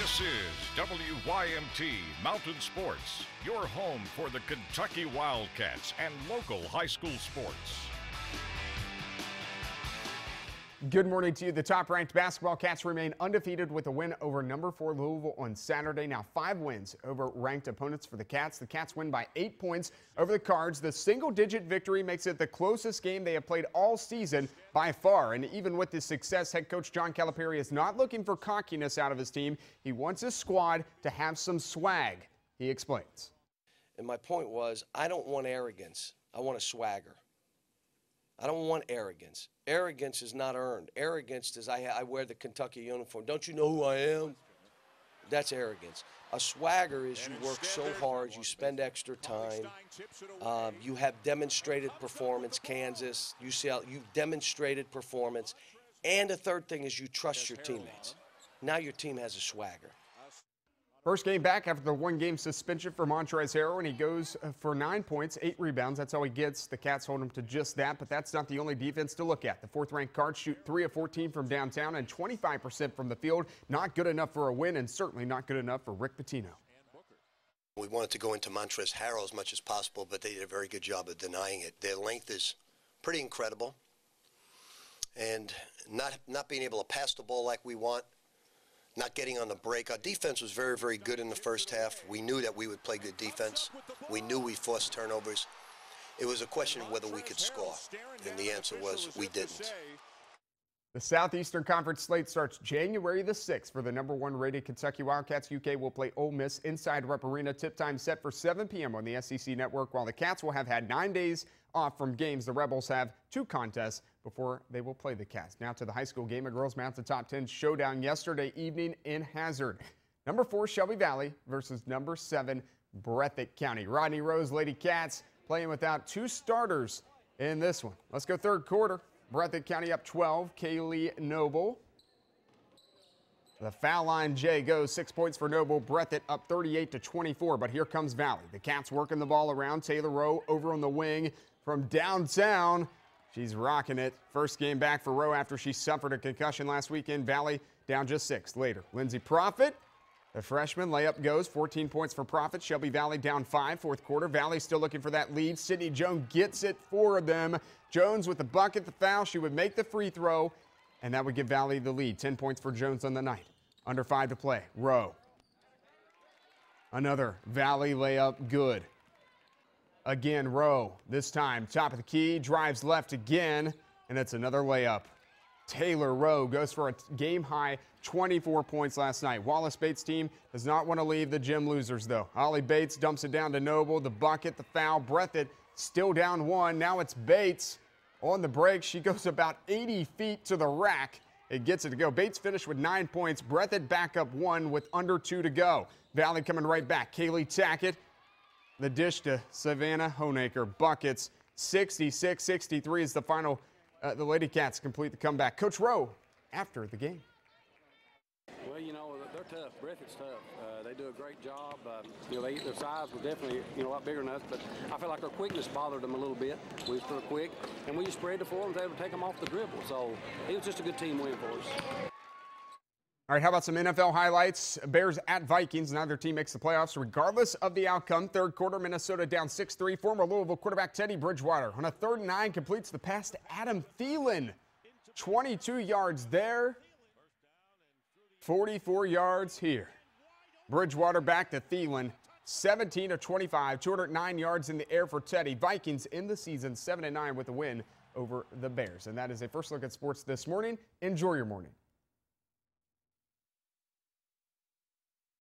This is WYMT Mountain Sports, your home for the Kentucky Wildcats and local high school sports. Good morning to you. The top-ranked basketball Cats remain undefeated with a win over number 4 Louisville on Saturday. Now 5 wins over ranked opponents for the Cats. The Cats win by 8 points over the Cards. The single-digit victory makes it the closest game they have played all season by far. And even with this success, head coach John Calipari is not looking for cockiness out of his team. He wants his squad to have some swag. He explains. And my point was, I don't want arrogance. I want a swagger. I don't want arrogance. Arrogance is not earned. Arrogance is I wear the Kentucky uniform. Don't you know who I am? That's arrogance. A swagger is you work so hard, you spend extra time, you have demonstrated performance. Kansas, UCLA, you've demonstrated performance. And the third thing is you trust your teammates. Now your team has a swagger. First game back after the 1-game suspension for Montrezl Harrell, and he goes for 9 points, 8 rebounds. That's all he gets. The Cats hold him to just that, but that's not the only defense to look at. The 4th-ranked Cards shoot 3 of 14 from downtown and 25% from the field. Not good enough for a win, and certainly not good enough for Rick Pitino. We wanted to go into Montrezl Harrell as much as possible, but they did a very good job of denying it. Their length is pretty incredible, and not being able to pass the ball like we want. Not getting on the break. Our defense was very, very good in the first half. We knew that we would play good defense. We knew we forced turnovers. It was a question of whether we could score, and the answer was we didn't. The Southeastern Conference slate starts January the 6th for the number 1 rated Kentucky Wildcats. UK will play Ole Miss inside Rupp Arena. Tip time set for 7 p.m. on the SEC Network. While the Cats will have had 9 days off from games, the Rebels have 2 contests before they will play the Cats. Now to the high school game. A girls Mountain Top 10 showdown yesterday evening in Hazard. Number 4 Shelby Valley versus number 7 Breathitt County. Rodney Rose Lady Cats playing without 2 starters in this one. Let's go third quarter. Breathitt County up 12. Kaylee Noble. The foul line, Jay goes 6 points for Noble. Breathitt up 38-24, but here comes Valley. The Cats working the ball around. Taylor Rowe over on the wing from downtown. She's rocking it. First game back for Rowe after she suffered a concussion last weekend. Valley down just 6 later. Lindsey Profit, the freshman, layup goes. 14 points for Profit. Shelby Valley down 5, fourth quarter. Valley still looking for that lead. Sydney Jones gets it for them. Jones with the bucket, the foul. She would make the free throw, and that would give Valley the lead. 10 points for Jones on the night. Under 5 to play. Rowe. Another Valley layup good. Again, Rowe. This time, top of the key, drives left again, and it's another layup. Taylor Rowe goes for a game-high 24 points last night. Wallace Bates' team does not want to leave the gym losers, though. Ollie Bates dumps it down to Noble. The bucket, the foul. Breathitt still down 1. Now it's Bates on the break. She goes about 80 feet to the rack. It gets it to go. Bates finished with 9 points. Breathitt back up 1 with under 2 to go. Valley coming right back. Kaylee Tackett. The dish to Savannah Honaker. Buckets 66-63 is the final. The Lady Cats complete the comeback. Coach Rowe after the game. Well, you know, they're tough. Breathitt's tough. They do a great job. You know, their size was definitely, you know, a lot bigger than us, but I feel like our quickness bothered them a little bit. We was pretty quick, and we just spread the floor and was able to take them off the dribble. So it was just a good team win for us. All right, how about some NFL highlights? Bears at Vikings. Neither team makes the playoffs regardless of the outcome. Third quarter, Minnesota down 6-3. Former Louisville quarterback Teddy Bridgewater on a 3rd and 9 completes the pass to Adam Thielen. 22 yards there, 44 yards here. Bridgewater back to Thielen, 17 of 25, 209 yards in the air for Teddy. Vikings in the season 7-9 with a win over the Bears. And that is a first look at sports this morning. Enjoy your morning.